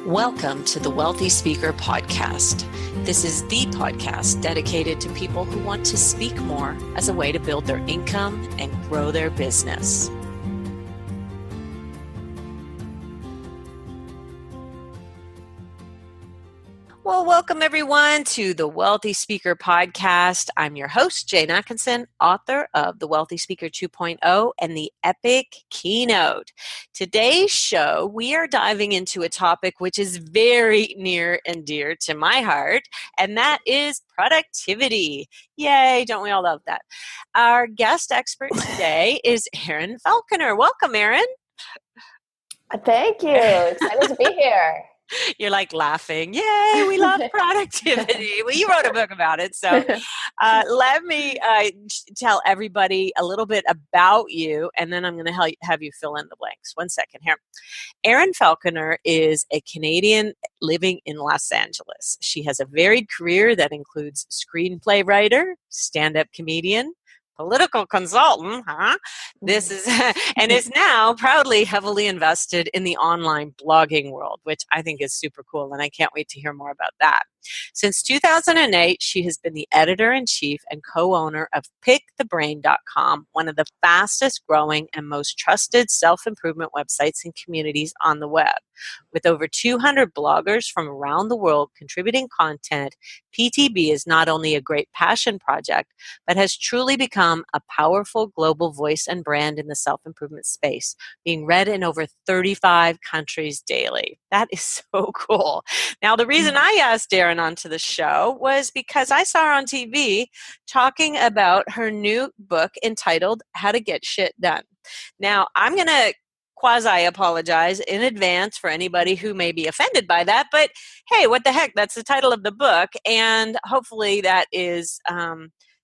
Welcome to the Wealthy Speaker Podcast. This is the podcast dedicated to people who want to speak more as a way to build their income and grow their business. Well, welcome everyone to the Wealthy Speaker Podcast. I'm your host, Jane Atkinson, author of The Wealthy Speaker 2.0 and the Epic Keynote. Today's show, we are diving into a topic which is very near and dear to my heart, and that is productivity. Yay, don't we all love that? Our guest expert today is Erin Falconer. Welcome, Erin. Thank you. Excited to be here. You're like laughing. Yay, we love productivity. Well, you wrote a book about it. So let me tell everybody a little bit about you, and then I'm going to have you fill in the blanks. 1 second here. Erin Falconer is a Canadian living in Los Angeles. She has a varied career that includes screenplay writer, stand-up comedian, political consultant, This is, and is now proudly heavily invested in the online blogging world, which I think is super cool, and I can't wait to hear more about that. Since 2008, she has been the editor-in-chief and co-owner of PickTheBrain.com, one of the fastest growing and most trusted self-improvement websites and communities on the web. With over 200 bloggers from around the world contributing content, PTB is not only a great passion project, but has truly become a powerful global voice and brand in the self-improvement space, being read in over 35 countries daily. That is so cool. Now, the reason I asked Erin onto the show was because I saw her on TV talking about her new book entitled How to Get Shit Done. Now, I'm going to quasi-apologize in advance for anybody who may be offended by that, but hey, what the heck, that's the title of the book, and hopefully that is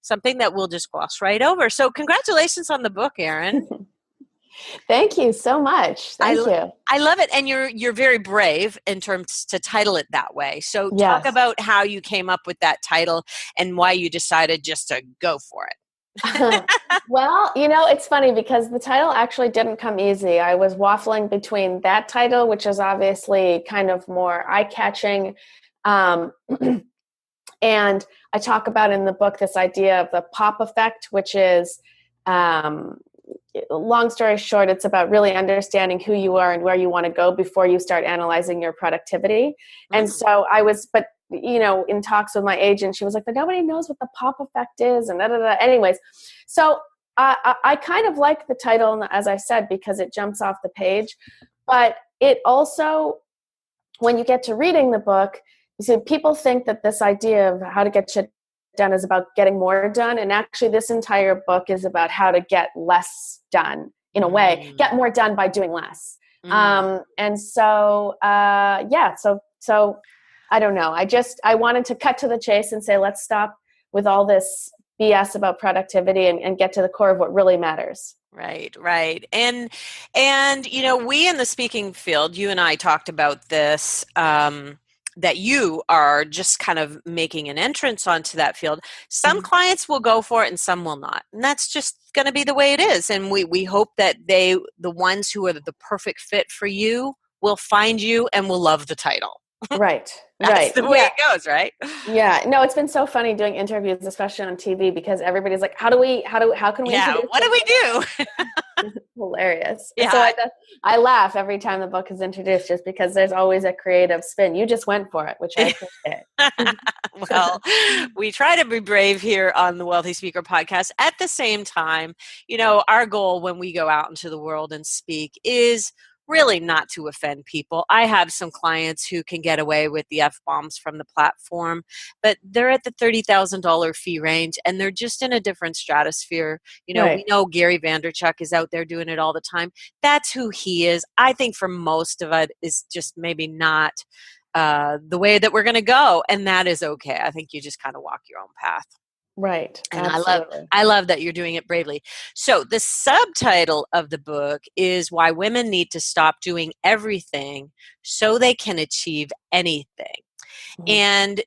something that we'll just gloss right over. So congratulations on the book, Erin. Thank you so much. Thank you. I love it, and you're very brave in terms to title it that way. So Yes. Talk about how you came up with that title and why you decided just to go for it. Well, it's funny because the title actually didn't come easy. I was waffling between that title, which is obviously kind of more eye-catching, and I talk about in the book this idea of the pop effect, which is, long story short, it's about really understanding who you are and where you want to go before you start analyzing your productivity. Mm-hmm. And so in talks with my agent, she was like, but nobody knows what the pop effect is, and anyways. So I kind of like the title, as I said, because it jumps off the page, but it also, when you get to reading the book, you see, people think that this idea of how to get shit done is about getting more done, and actually this entire book is about how to get less done, in a way, get more done by doing less. And so, so I don't know. I wanted to cut to the chase and say, let's stop with all this BS about productivity and get to the core of what really matters. Right. And we in the speaking field, you and I talked about this, that you are just kind of making an entrance onto that field. Some clients will go for it and some will not. And that's just going to be the way it is. And we hope that the ones who are the perfect fit for you will find you and will love the title. Right. That's the way it goes, right? Yeah. No, it's been so funny doing interviews, especially on TV, because everybody's like, how can we? Yeah. What do we do? Hilarious. Yeah. So I laugh every time the book is introduced, just because there's always a creative spin. You just went for it, which I appreciate. Well, we try to be brave here on the Wealthy Speaker Podcast. At the same time, our goal when we go out into the world and speak is really not to offend people. I have some clients who can get away with the F-bombs from the platform, but they're at the $30,000 fee range and they're just in a different stratosphere. Right. We know Gary Vaynerchuk is out there doing it all the time. That's who he is. I think for most of it is just maybe not the way that we're going to go, and that is okay. I think you just kind of walk your own path. Right. And absolutely. I love that you're doing it bravely. So the subtitle of the book is Why Women Need to Stop Doing Everything So They Can Achieve Anything. And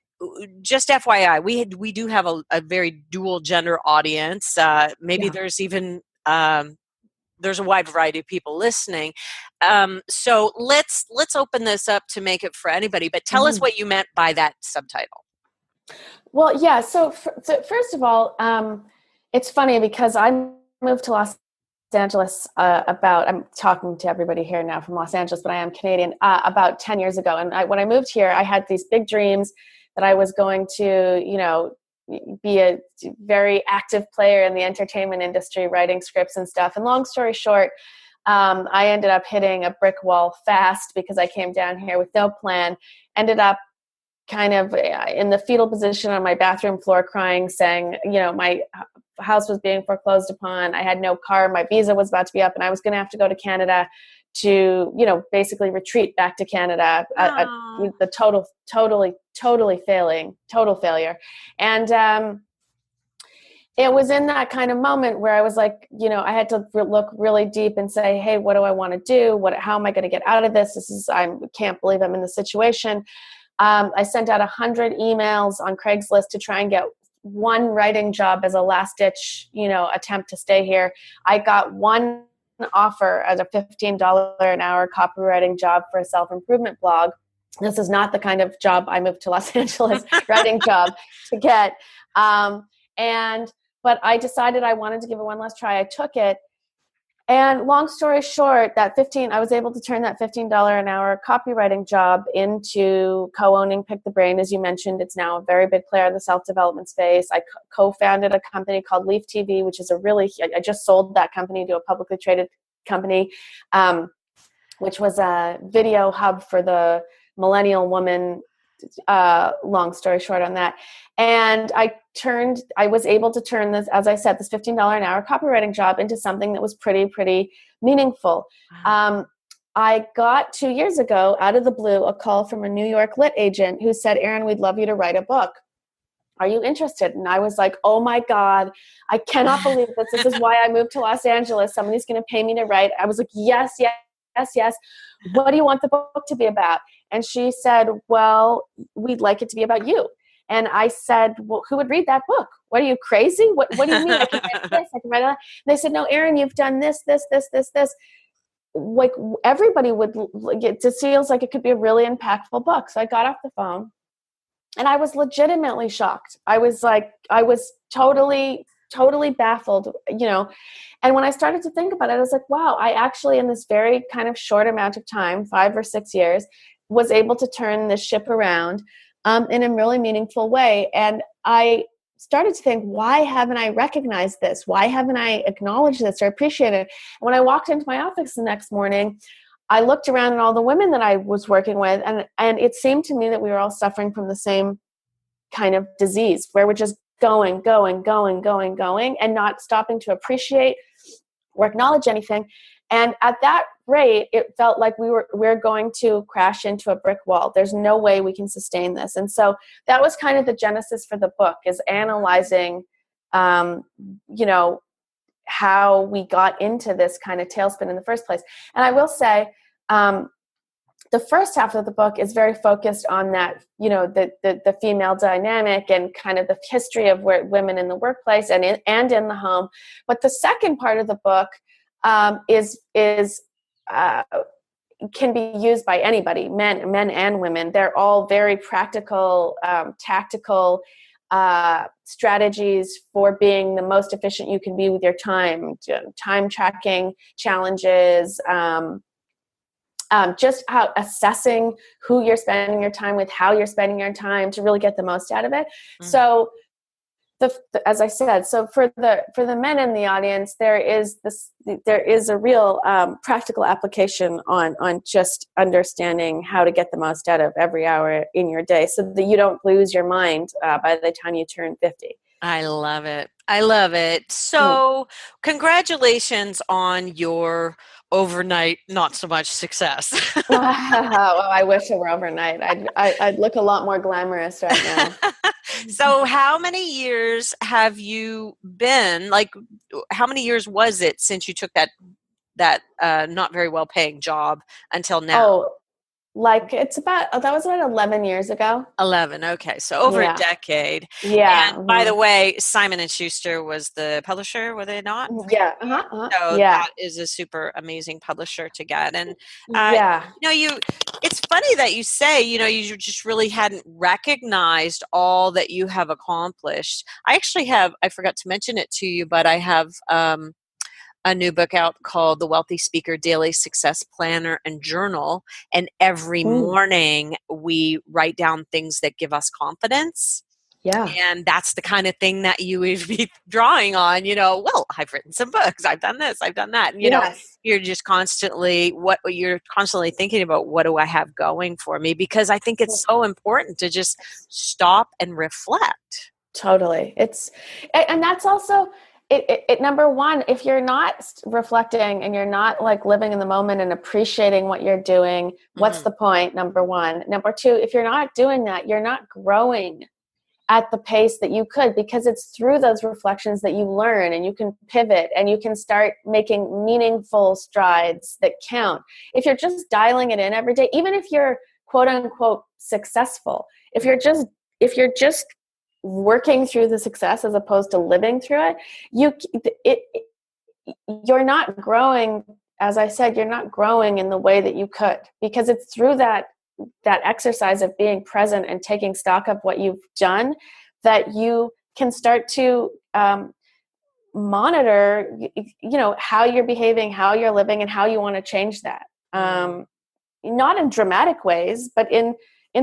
just FYI, we do have a very dual gender audience. Maybe there's even there's a wide variety of people listening. So let's open this up to make it for anybody, but tell us what you meant by that subtitle. Well, yeah. So first of all, it's funny because I moved to Los Angeles I'm talking to everybody here now from Los Angeles, but I am Canadian, about 10 years ago. And when I moved here, I had these big dreams that I was going to, be a very active player in the entertainment industry, writing scripts and stuff. And long story short, I ended up hitting a brick wall fast because I came down here with no plan, ended up kind of in the fetal position on my bathroom floor crying, saying, my house was being foreclosed upon. I had no car. My visa was about to be up and I was going to have to go to Canada to, basically retreat back to Canada. The total failure. And it was in that kind of moment where I was like, I had to look really deep and say, hey, what do I want to do? How am I going to get out of this? I can't believe I'm in this situation. I sent out 100 emails on Craigslist to try and get one writing job as a last ditch, attempt to stay here. I got one offer as a $15 an hour copywriting job for a self-improvement blog. This is not the kind of job I moved to Los Angeles writing job to get. But I decided I wanted to give it one last try. I took it. And long story short, I was able to turn that $15 an hour copywriting job into co-owning Pick the Brain. As you mentioned, it's now a very big player in the self-development space. I co-founded a company called Leaf TV, which is I just sold that company to a publicly traded company, which was a video hub for the millennial woman. Long story short on that. And I was able to turn this, as I said, this $15 an hour copywriting job into something that was pretty meaningful. Wow. I got 2 years ago, out of the blue, a call from a New York lit agent who said, Erin, we'd love you to write a book. Are you interested? And I was like, oh my God, I cannot believe this. This is why I moved to Los Angeles. Somebody's going to pay me to write. I was like, yes. What do you want the book to be about? And she said, well, we'd like it to be about you. And I said, well, who would read that book? What are you, crazy? What do you mean? I can write this, I can write that. And they said, no, Erin, you've done this. Like everybody it just feels like it could be a really impactful book. So I got off the phone and I was legitimately shocked. I was totally baffled, And when I started to think about it, I was like, wow, I actually, in this very kind of short amount of time, 5 or 6 years, was able to turn this ship around in a really meaningful way. And I started to think, why haven't I recognized this? Why haven't I acknowledged this or appreciated it? And when I walked into my office the next morning, I looked around at all the women that I was working with, and it seemed to me that we were all suffering from the same kind of disease, where we're just going, and not stopping to appreciate or acknowledge anything. And at that rate, it felt like we're going to crash into a brick wall. There's no way we can sustain this. And so that was kind of the genesis for the book, is analyzing, how we got into this kind of tailspin in the first place. And I will say, the first half of the book is very focused on that, the female dynamic and kind of the history of women in the workplace and in the home. But the second part of the book can be used by anybody, men and women. They're all very practical, tactical strategies for being the most efficient you can be with your time tracking challenges, just how assessing who you're spending your time with, how you're spending your time to really get the most out of it. Mm. So as I said, so for the men in the audience, there is a real practical application on just understanding how to get the most out of every hour in your day, so that you don't lose your mind by the time you turn 50. I love it. So congratulations on your overnight, not so much success. Well, I wish it were overnight. I'd look a lot more glamorous right now. So how many years have you been, how many years was it since you took that not very well paying job until now? Like it's about, that was about 11 years ago. 11. Okay. So over a Yeah. decade. Yeah. And by the way, Simon and Schuster was the publisher, were they not? Yeah. Uh-huh, uh-huh. So Yeah. that is a super amazing publisher to get. And, uh, Yeah. it's funny that you say, you just really hadn't recognized all that you have accomplished. I forgot to mention it to you, but I have, a new book out called The Wealthy Speaker Daily Success Planner and Journal. And every Mm. morning we write down things that give us confidence. Yeah. And that's the kind of thing that you would be drawing on, well, I've written some books, I've done this, I've done that. And, Yes. you're constantly thinking about, what do I have going for me? Because I think it's so important to just stop and reflect. Totally. And that's also it number one, if you're not reflecting and you're not like living in the moment and appreciating what you're doing, what's Mm-hmm. the point? Number one. Number two, if you're not doing that, you're not growing at the pace that you could, because it's through those reflections that you learn and you can pivot and you can start making meaningful strides that count. If you're just dialing it in every day, even if you're quote unquote successful, if you're just working through the success as opposed to living through it, it you're not growing. As I said, you're not growing in the way that you could, because it's through that exercise of being present and taking stock of what you've done that you can start to monitor how you're behaving, how you're living, and how you want to change that. Not in dramatic ways, but in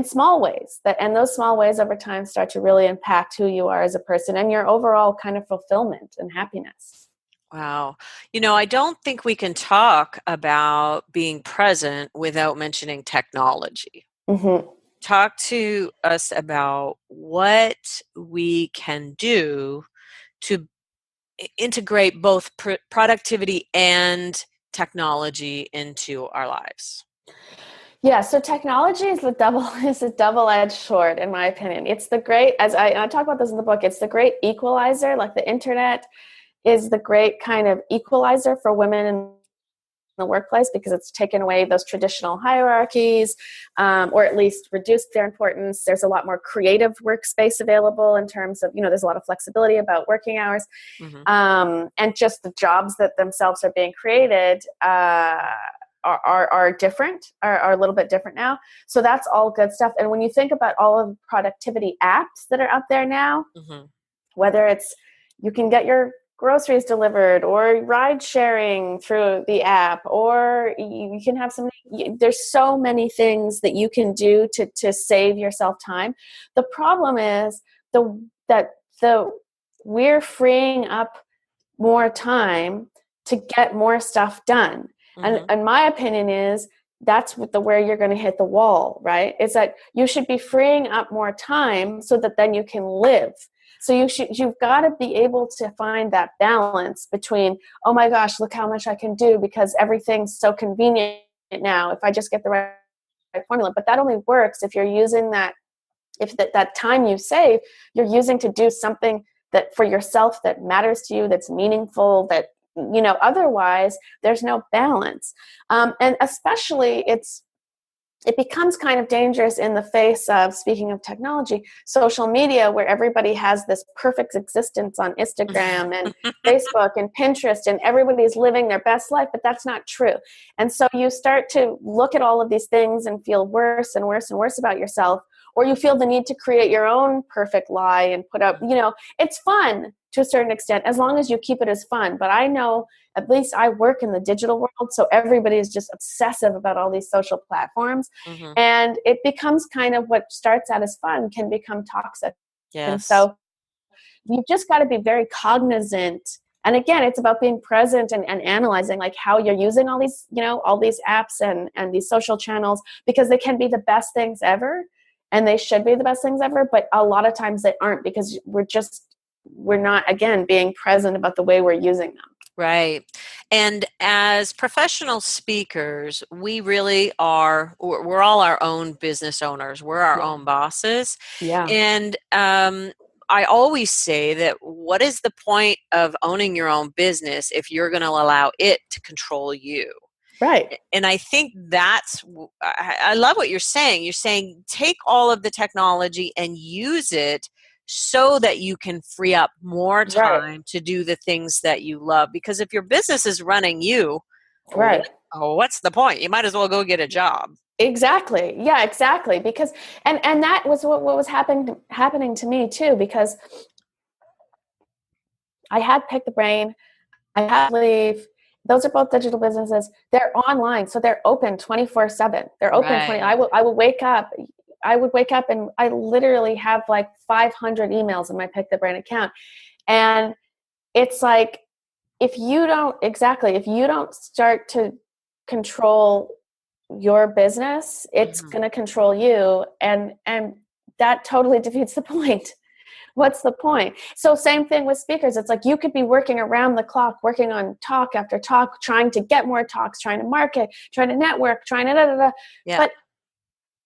small ways, and those small ways over time start to really impact who you are as a person and your overall kind of fulfillment and happiness. Wow. I don't think we can talk about being present without mentioning technology. Mm-hmm. Talk to us about what we can do to integrate both productivity and technology into our lives. Yeah, so technology is a double-edged sword, in my opinion. It's the great, as I talk about this in the book, it's the great equalizer. Like the internet is the great kind of equalizer for women in the workplace, because it's taken away those traditional hierarchies, or at least reduced their importance. There's a lot more creative workspace available in terms of, there's a lot of flexibility about working hours, Mm-hmm. and just the jobs that themselves are being created are different, are a little bit different now. So that's all good stuff. And when you think about all of the productivity apps that are out there now, Mm-hmm. whether it's you can get your groceries delivered or ride sharing through the app, or you can have there's so many things that you can do to save yourself time. The problem is that we're freeing up more time to get more stuff done. Mm-hmm. And my opinion is that's where you're going to hit the wall, right? Is that you should be freeing up more time so that then you can live. So you've got to be able to find that balance between, oh my gosh, look how much I can do because everything's so convenient now if I just get the right formula. But that only works if you're using that time you save, you're using to do something that for yourself that matters to you, that's meaningful, that otherwise there's no balance. And especially it becomes kind of dangerous in the face of, speaking of technology, social media, where everybody has this perfect existence on Instagram and Facebook and Pinterest, and everybody's living their best life, but that's not true. And so you start to look at all of these things and feel worse and worse and worse about yourself, or you feel the need to create your own perfect lie and put up, it's fun to a certain extent, as long as you keep it as fun. But I know, at least I work in the digital world, so everybody is just obsessive about all these social platforms. Mm-hmm. And it becomes kind of what starts out as fun can become toxic. And Yes. so you've just got to be very cognizant. And again, it's about being present and analyzing like how you're using all these, all these apps and these social channels, because they can be the best things ever. And they should be the best things ever. But a lot of times they aren't, because we're not, again, being present about the way we're using them. Right. And as professional speakers, we really we're all our own business owners. We're our own bosses. Yeah. And I always say that what is the point of owning your own business if you're going to allow it to control you? Right. And I think I love what you're saying. You're saying take all of the technology and use it so that you can free up more Right. time to do the things that you love. Because if your business is running you, Right. what's the point? You might as well go get a job. Exactly. Yeah, exactly. Because, and that was what was happening to me too, because I had Pick the Brain, I had Leave. Those are both digital businesses. They're online, so they're open 24/7. They're open 20. Right. I would wake up. And I literally have like 500 emails in my Pick the Brain account. And it's like, if you don't start to control your business, it's Mm-hmm. going to control you. And that totally defeats the point. What's the point? So same thing with speakers. It's like you could be working around the clock, working on talk after talk, trying to get more talks, trying to market, trying to network, trying to Yeah. But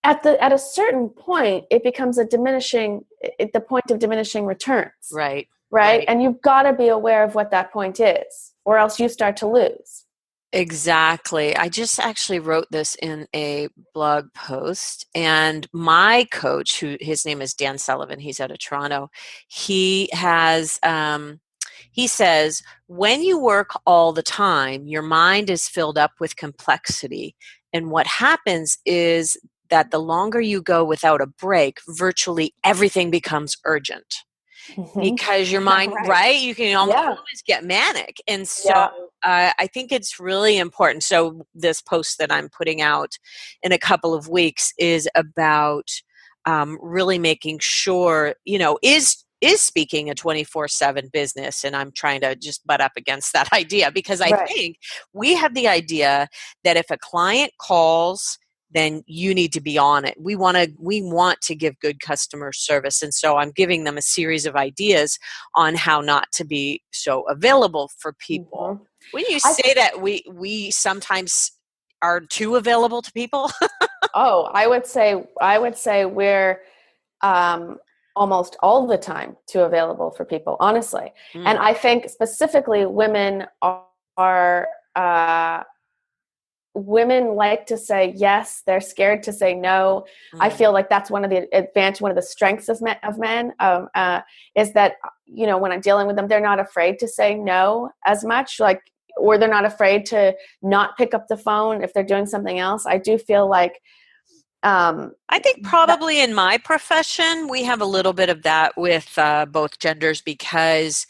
at a certain point, it becomes the point of diminishing returns. Right. Right? Right. And you've got to be aware of what that point is, or else you start to lose. Exactly. I just actually wrote this in a blog post, and my coach, who his name is Dan Sullivan, he's out of Toronto. He says, when you work all the time, your mind is filled up with complexity, and what happens is that the longer you go without a break, virtually everything becomes urgent. Because your mind, Right. right? You can Yeah. always get manic. And so Yeah. I think it's really important. So this post that I'm putting out in a couple of weeks is about really making sure, is speaking a 24/7 business. And I'm trying to just butt up against that idea, because I Right. think we have the idea that if a client calls, then you need to be on it. We want to give good customer service. And so I'm giving them a series of ideas on how not to be so available for people. Mm-hmm. When you I say that we sometimes are too available to people. I would say we're um, almost all the time too available for people, honestly. And Mm, I think specifically are women like to say yes. They're scared to say no. I mm. feel like that's one of the strengths of men, is that, when I'm dealing with them, they're not afraid to say no as much, or they're not afraid to not pick up the phone if they're doing something else. I do feel like I think that, probably in my profession, we have a little bit of that with both genders, because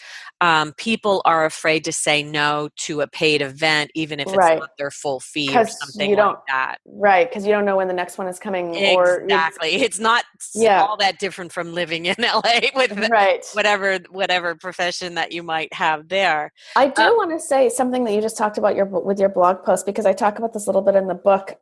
people are afraid to say no to a paid event, even if it's right, not their full fee or because something like that. because you don't know when the next one is coming, Exactly. It's not yeah, all that different from living in LA with right. whatever profession that you might have there. I do Um, want to say something that you just talked about with your blog post, because I talk about this a little bit in the book.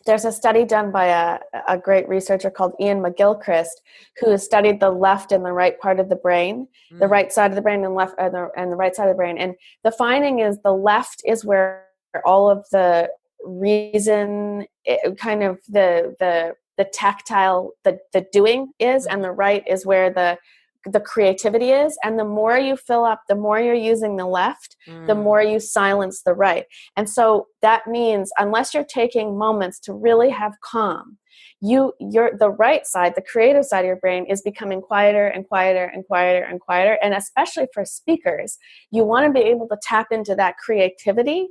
There's a study done by a great researcher called Ian McGilchrist, who has studied the left and the right part of the brain, the mm, right side of the brain and the right side of the brain. And the finding is the left is where all of the reason, kind of the tactile, the doing is, and mhm, the right is where the creativity is. And the more you fill up, the more you're using the left, the mm. more you silence the right. And so that means, unless you're taking moments to really have calm, you're the right side, the creative side of your brain, is becoming quieter and quieter and quieter and quieter. And especially for speakers, you want to be able to tap into that creativity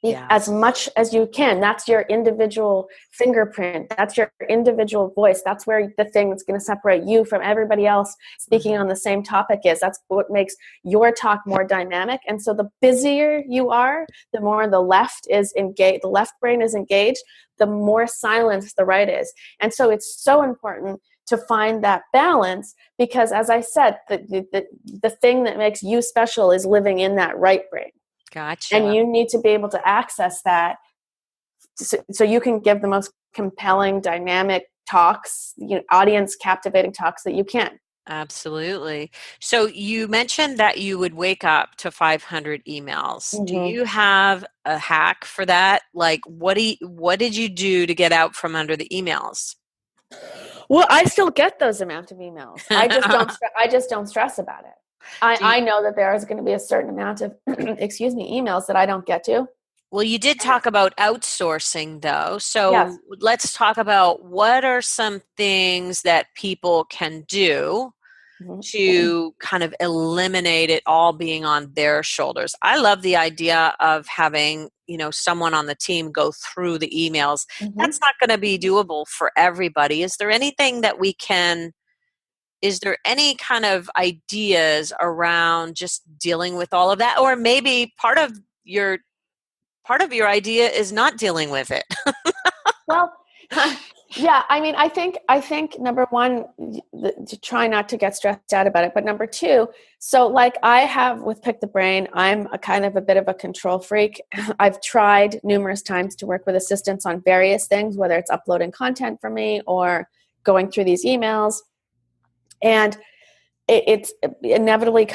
as Yes. much as you can. That's your individual fingerprint. That's your individual voice. That's where the thing that's going to separate you from everybody else speaking Mhm. on the same topic is. That's what makes your talk more dynamic. And so the busier you are, the more the left is engaged, the left brain is engaged, the more silence the right is. And so it's so important to find that balance, because, as I said, the thing that makes you special is living in that right brain. And Gotcha. you need to be able to access that, so you can give the most compelling, dynamic talks, audience captivating talks that you can. Absolutely. So you mentioned that you would wake up to 500 emails. Do Mm-hmm. you have a hack for that? Like, what did you do to get out from under the emails? Well, I still get those amount of emails. I just don't stress about it. Do you, I know that there is going to be a certain amount of excuse me, emails that I don't get to. Well, you did talk about outsourcing though. Yes. So let's talk about what are some things that people can do Mhm. to kind of eliminate it all being on their shoulders. I love the idea of having, someone on the team go through the emails. That's Mhm. not going to be doable for everybody. Is there any kind of ideas around just dealing with all of that? Or maybe part of your idea is not dealing with it. Well, yeah, I mean, I think number one, to try not to get stressed out about it. But number two, so like I have with Pick the Brain, I'm a kind of a bit of a control freak. I've tried numerous times to work with assistants on various things, whether it's uploading content for me or going through these emails. And it's inevitably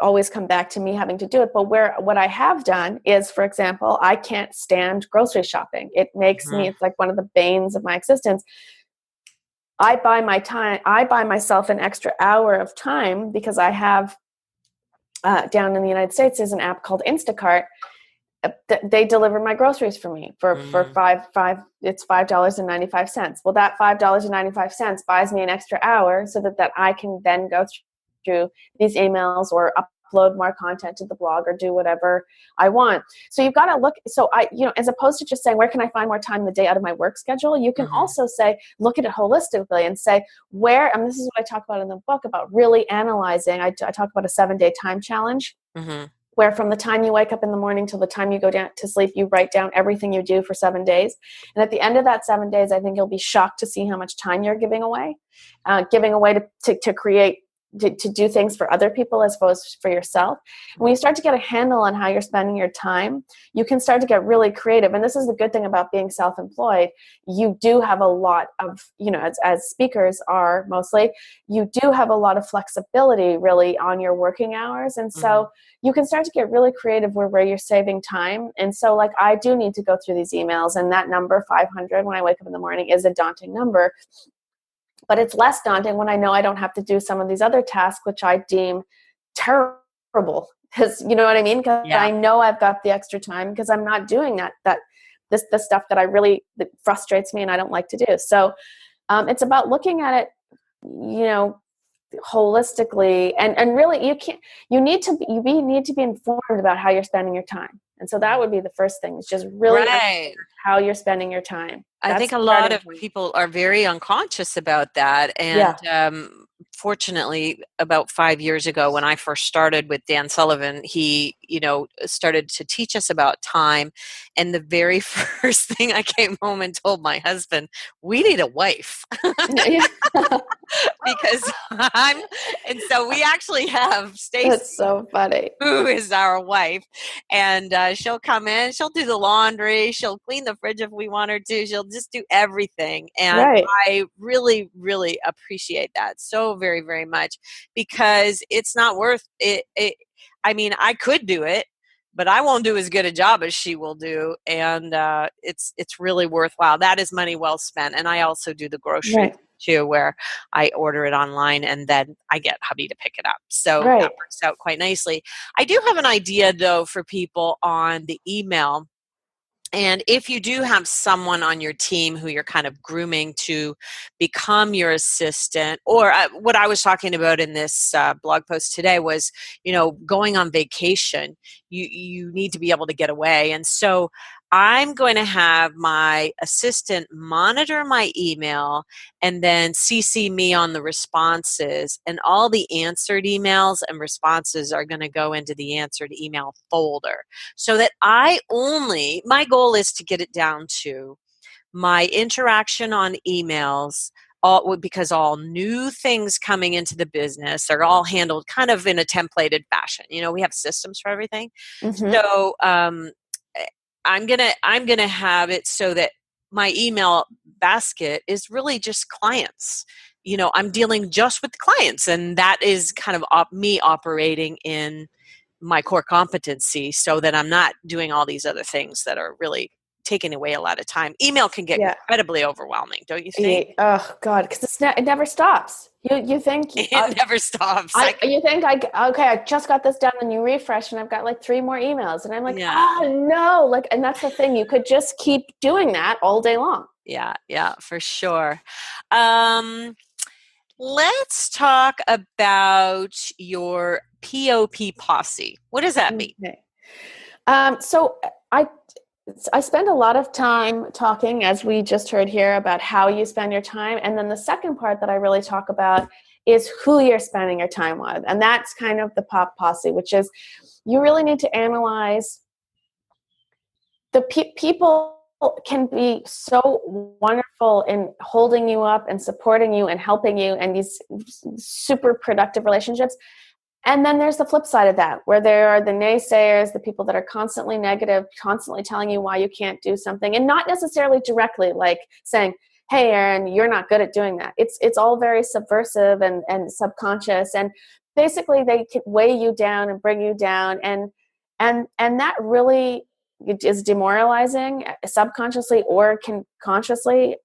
always come back to me having to do it. But what I have done is, for example, I can't stand grocery shopping. It makes me, Mhm. it's like one of the banes of my existence. I buy my time. I buy myself an extra hour of time because I have down in the United States, there's an app called Instacart. They deliver my groceries for me for Mhm. it's $5.95. Well, that $5.95 buys me an extra hour so that I can then go through these emails or upload more content to the blog or do whatever I want. So you've got to look. So as opposed to just saying, where can I find more time in the day out of my work schedule? You can Mhm. also say, look at it holistically and say and this is what I talk about in the book about really analyzing. I talk about a 7-day time challenge Mhm. where from the time you wake up in the morning till the time you go down to sleep, you write down everything you do for 7 days. And at the end of that 7 days, I think you'll be shocked to see how much time you're giving away to create, to do things for other people as opposed to for yourself. When you start to get a handle on how you're spending your time, you can start to get really creative. And this is the good thing about being self-employed. You do have a lot of, as speakers are mostly, you do have a lot of flexibility really on your working hours. And Mhm. so you can start to get really creative where you're saving time. And so like I do need to go through these emails, and that number 500 when I wake up in the morning is a daunting number, but it's less daunting when I know I don't have to do some of these other tasks which I deem terrible, because you know what I mean, because Yeah. I know I've got the extra time because I'm not doing the stuff that frustrates me and I don't like to do. So it's about looking at it, you know holistically, and really you need to be informed about how you're spending your time. And so that would be the first thing, is just really understand Right. how you're spending your time. I That's think the a lot starting of point. people are very unconscious about that. Yeah. And fortunately, about 5 years ago, when I first started with Dan Sullivan, he, started to teach us about time. And the very first thing I came home and told my husband, we need a wife. Yeah. Because and so we actually have That's Stacy, so funny. who is our wife, and she'll come in, she'll do the laundry, she'll clean the fridge if we want her to, she'll just do everything. And Right. I really, really appreciate that so very, very much, because it's not worth it. I mean, I could do it, but I won't do as good a job as she will do, and it's really worthwhile. That is money well spent. And I also do the groceries Right. too, where I order it online and then I get hubby to pick it up. So that Right. works out quite nicely. I do have an idea though for people on the email. And if you do have someone on your team who you're kind of grooming to become your assistant, or what I was talking about in this blog post today was, going on vacation, you need to be able to get away. And so I'm going to have my assistant monitor my email and then CC me on the responses, and all the answered emails and responses are going to go into the answered email folder, so that my goal is to get it down to my interaction on emails, because all new things coming into the business are all handled kind of in a templated fashion. We have systems for everything. Mm-hmm. So I'm gonna have it so that my email basket is really just clients. I'm dealing just with the clients, and that is kind of me operating in my core competency, so that I'm not doing all these other things that are really taking away a lot of time. Email can get Yeah. incredibly overwhelming, don't you Yeah. think? Oh God, because it never stops. You think It never stops. you think I just got this done, and you refresh and I've got like 3 more emails, and I'm like, Yeah. oh no, like, and that's the thing, you could just keep doing that all day long. Yeah, for sure. Let's talk about your POP posse. What does that mean? Okay. So I spend a lot of time talking, as we just heard here, about how you spend your time. And then the second part that I really talk about is who you're spending your time with. And that's kind of the pop posse, which is you really need to analyze the people can be so wonderful in holding you up and supporting you and helping you, and these super productive relationships. And then there's the flip side of that, where there are the naysayers, the people that are constantly negative, constantly telling you why you can't do something, and not necessarily directly like saying, hey, Erin, you're not good at doing that. It's all very subversive and subconscious. And basically they can weigh you down and bring you down. And that really is demoralizing, subconsciously or consciously.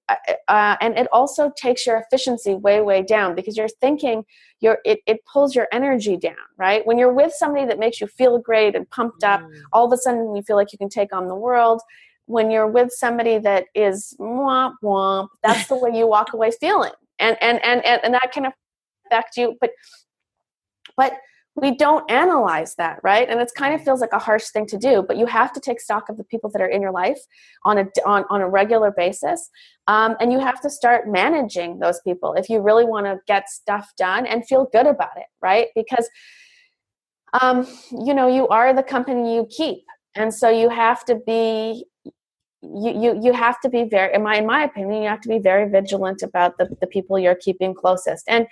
And it also takes your efficiency way down, because you're thinking, it pulls your energy down, right? When you're with somebody that makes you feel great and pumped up, all of a sudden you feel like you can take on the world. When you're with somebody that is womp womp, that's the way you walk away feeling. And that can affect you. But we don't analyze that, right? And it kind of feels like a harsh thing to do, but you have to take stock of the people that are in your life on a regular basis. And you have to start managing those people if you really want to get stuff done and feel good about it, right? Because, you are the company you keep. And so you have to be you have to be very, in my opinion, you have to be very vigilant about the people you're keeping closest. And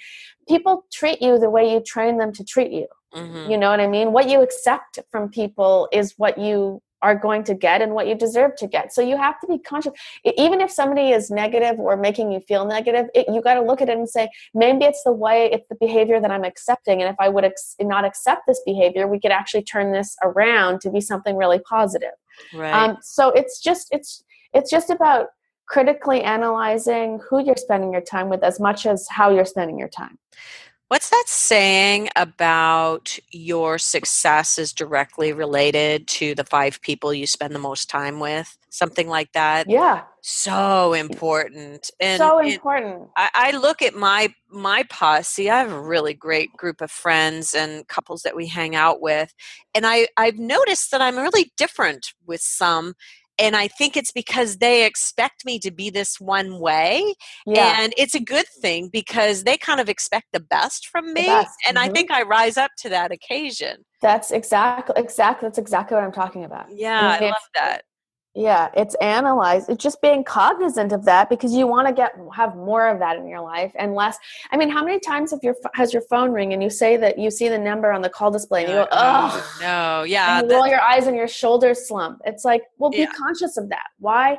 people treat you the way you train them to treat you. Mm-hmm. You know what I mean? What you accept from people is what you are going to get and what you deserve to get. So you have to be conscious. Even if somebody is negative or making you feel negative, you got to look at it and say, maybe it's the behavior that I'm accepting. And if I would not accept this behavior, we could actually turn this around to be something really positive. Right. So it's just about critically analyzing who you're spending your time with as much as how you're spending your time. What's that saying about your success is directly related to the 5 people you spend the most time with? Something like that. Yeah. So important. And so important. I look at my posse. I have a really great group of friends and couples that we hang out with. And I've noticed that I'm really different with some. And I think it's because they expect me to be this one way. Yeah. And it's a good thing because they kind of expect the best from me. Best. And I think I rise up to that occasion. That's exactly what I'm talking about. Yeah, I love that. Yeah, it's analyzed. It's just being cognizant of that, because you want to have more of that in your life and less. I mean, how many times has your phone ring and you say that you see the number on the call display and you go, oh no, yeah, and you roll your eyes and your shoulders slump. It's like, well, be Yeah. conscious of that. Why,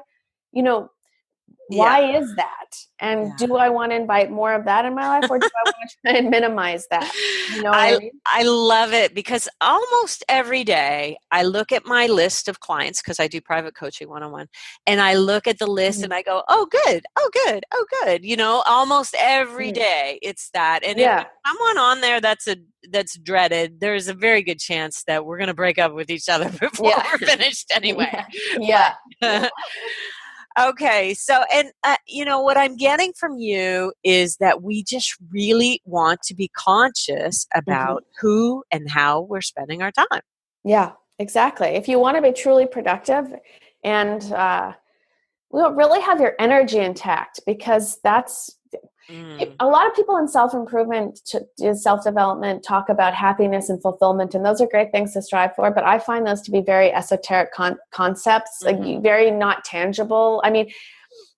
why is that? And do I want to invite more of that in my life, or do I want to try and minimize that? You know what I mean? I love it, because almost every day I look at my list of clients, because I do private coaching one-on-one, and I look at the list and I go, oh, good, oh, good, oh, good. Almost every day it's that. And if there's someone on there that's dreaded, there's a very good chance that we're going to break up with each other before we're finished anyway. Yeah. Okay, so, and what I'm getting from you is that we just really want to be conscious about who and how we're spending our time. Yeah, exactly. If you want to be truly productive and really have your energy intact, because that's a lot of people in self-improvement, self-development talk about happiness and fulfillment, and those are great things to strive for, but I find those to be very esoteric concepts, like very not tangible. I mean,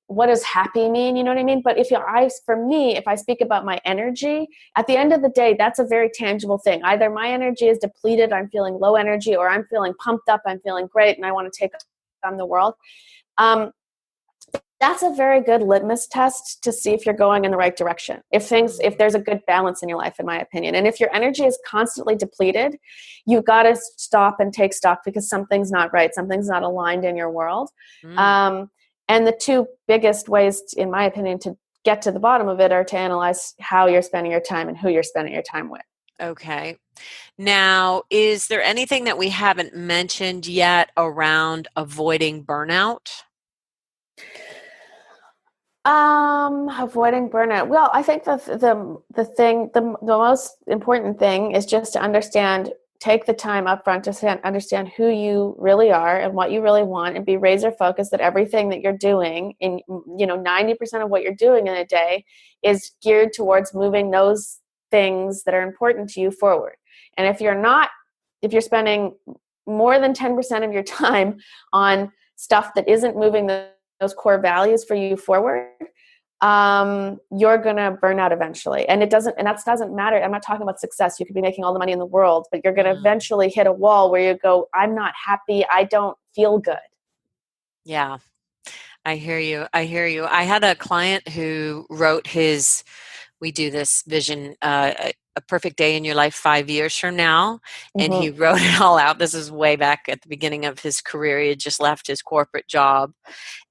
what does happy mean? You know what I mean? But if I speak about my energy, at the end of the day, that's a very tangible thing. Either my energy is depleted, I'm feeling low energy, or I'm feeling pumped up, I'm feeling great, and I want to take on the world. that's a very good litmus test to see if you're going in the right direction. If there's a good balance in your life, in my opinion. And if your energy is constantly depleted, you've got to stop and take stock, because something's not right. Something's not aligned in your world. And the two biggest ways, in my opinion, to get to the bottom of it are to analyze how you're spending your time and who you're spending your time with. Okay. Now, is there anything that we haven't mentioned yet around avoiding burnout? Avoiding burnout. Well, I think the most important thing is just to understand, take the time up front to understand who you really are and what you really want, and be razor focused that everything that you're doing 90% of what you're doing in a day is geared towards moving those things that are important to you forward. And if you're spending more than 10% of your time on stuff that isn't moving those core values for you forward, you're going to burn out eventually. And that doesn't matter. I'm not talking about success. You could be making all the money in the world, but you're going to eventually hit a wall where you go, I'm not happy. I don't feel good. Yeah, I hear you. I had a client who wrote we do this vision, a perfect day in your life 5 years from now. And he wrote it all out. This is way back at the beginning of his career. He had just left his corporate job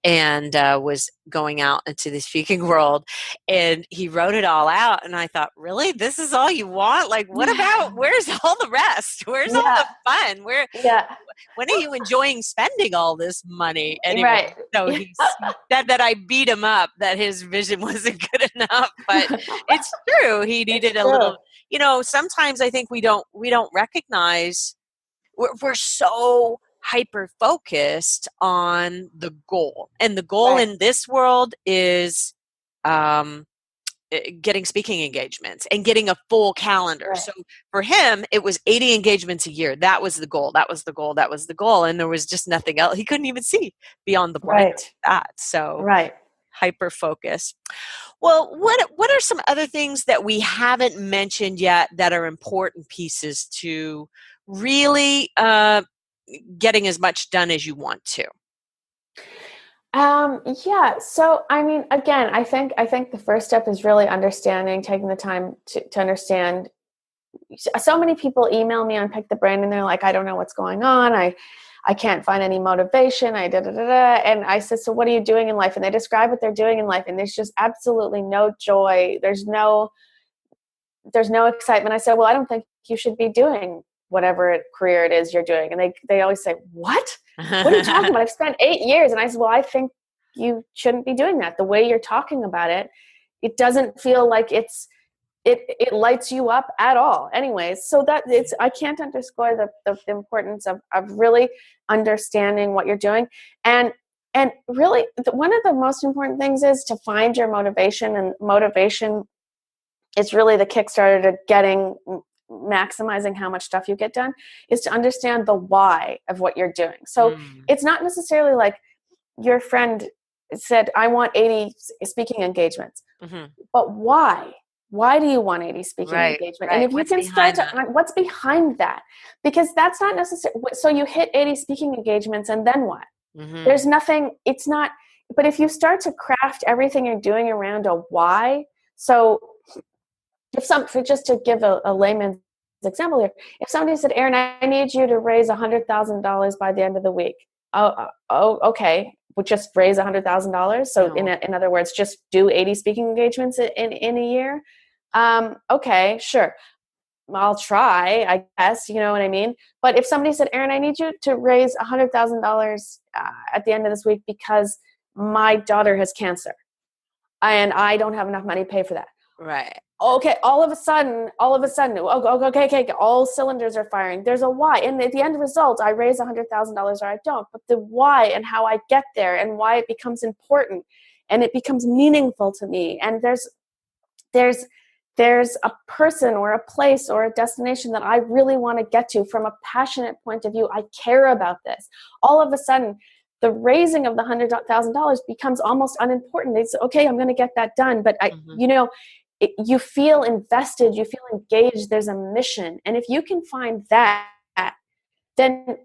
and was going out into the speaking world. And he wrote it all out. And I thought, really? This is all you want? Like, what about, where's all the rest? Where's all the fun? When are you enjoying spending all this money? Anyway, right. So he said that I beat him up, that his vision wasn't good enough, but it's true. He needed a little, sometimes I think we don't recognize we're so hyper focused on the goal, and the goal in this world is getting speaking engagements and getting a full calendar. So for him, it was 80 engagements a year. That was the goal. And there was just nothing else. He couldn't even see beyond the blind of that. So hyper focus. Well, what are some other things that we haven't mentioned yet that are important pieces to really getting as much done as you want to? So, I mean, again, I think the first step is really taking the time to understand. So many people email me on Pick the Brain and they're like, I don't know what's going on. I can't find any motivation. And I said, so what are you doing in life? And they describe what they're doing in life. And there's just absolutely no joy. There's no excitement. I said, well, I don't think you should be doing whatever career it is you're doing. And they always say, what are you talking about? I've spent 8 years. And I said, well, I think you shouldn't be doing that. The way you're talking about it, it doesn't feel like it lights you up at all. Anyways, so I can't underscore the importance of really understanding what you're doing. And really, one of the most important things is to find your motivation, and motivation is really the Kickstarter to maximizing how much stuff you get done, is to understand the why of what you're doing. So it's not necessarily like your friend said, I want 80 speaking engagements, but why? Why do you want 80 speaking engagement? And if you can start what's behind that? Because that's not necessary. So you hit 80 speaking engagements and then what? There's nothing, it's not, but if you start to craft everything you're doing around a why, so just to give a layman's example here, if somebody said, Erin, I need you to raise $100,000 by the end of the week. Okay. We'll just raise $100,000. So in other words, just do 80 speaking engagements in a year. Okay, sure. I'll try, I guess, you know what I mean? But if somebody said, Erin, I need you to raise $100,000 at the end of this week because my daughter has cancer and I don't have enough money to pay for that. Right. Okay, all of a sudden, okay, all cylinders are firing. There's a why. And at the end result, I raise $100,000 or I don't. But the why and how I get there and why it becomes important and it becomes meaningful to me. And there's a person or a place or a destination that I really want to get to from a passionate point of view. I care about this. All of a sudden, the raising of the $100,000 becomes almost unimportant. It's okay, I'm going to get that done. But you feel invested, you feel engaged, there's a mission. And if you can find that, then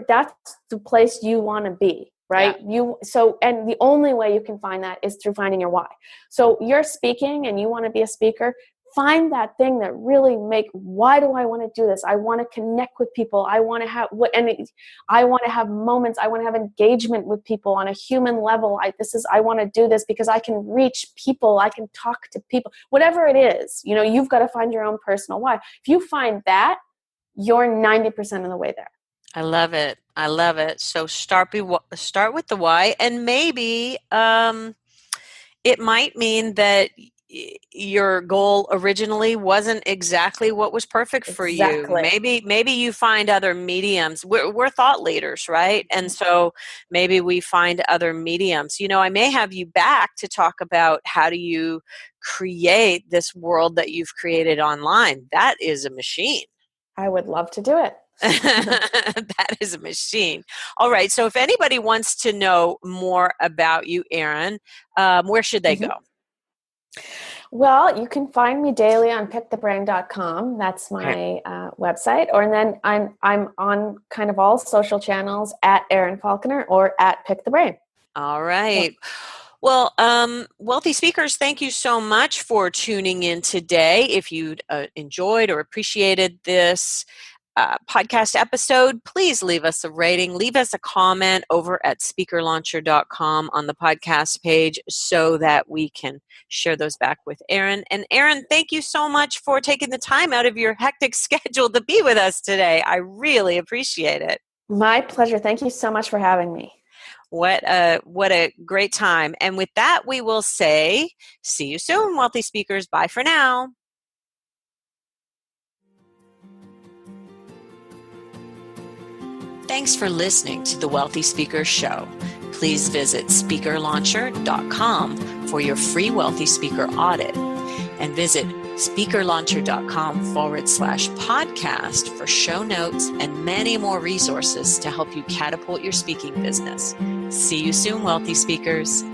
that's the place you want to be. right? And the only way you can find that is through finding your why. So you're speaking and you want to be a speaker, find that thing that really why do I want to do this? I want to connect with people. I want to have I want to have moments. I want to have engagement with people on a human level. I want to do this because I can reach people. I can talk to people, whatever it is, you've got to find your own personal why. If you find that, you're 90% of the way there. I love it. I love it. So start with the why, and maybe it might mean that your goal originally wasn't exactly what was perfect for you. Maybe you find other mediums. We're thought leaders, right? And so maybe we find other mediums. I may have you back to talk about how do you create this world that you've created online. That is a machine. I would love to do it. That is a machine. All right. So if anybody wants to know more about you, Erin, where should they go? Well, you can find me daily on pickthebrain.com. That's my website. And then I'm on kind of all social channels at Erin Falconer or at Pick the Brain. All right. Well, Wealthy Speakers, thank you so much for tuning in today. If you enjoyed or appreciated this podcast episode, please leave us a rating, leave us a comment over at speakerlauncher.com on the podcast page so that we can share those back with Erin. And Erin, thank you so much for taking the time out of your hectic schedule to be with us today. I really appreciate it. My pleasure. Thank you so much for having me. What a great time. And with that, we will say, see you soon, Wealthy Speakers. Bye for now. Thanks for listening to the Wealthy Speakers Show. Please visit speakerlauncher.com for your free Wealthy Speaker audit, and visit speakerlauncher.com/podcast for show notes and many more resources to help you catapult your speaking business. See you soon, Wealthy Speakers.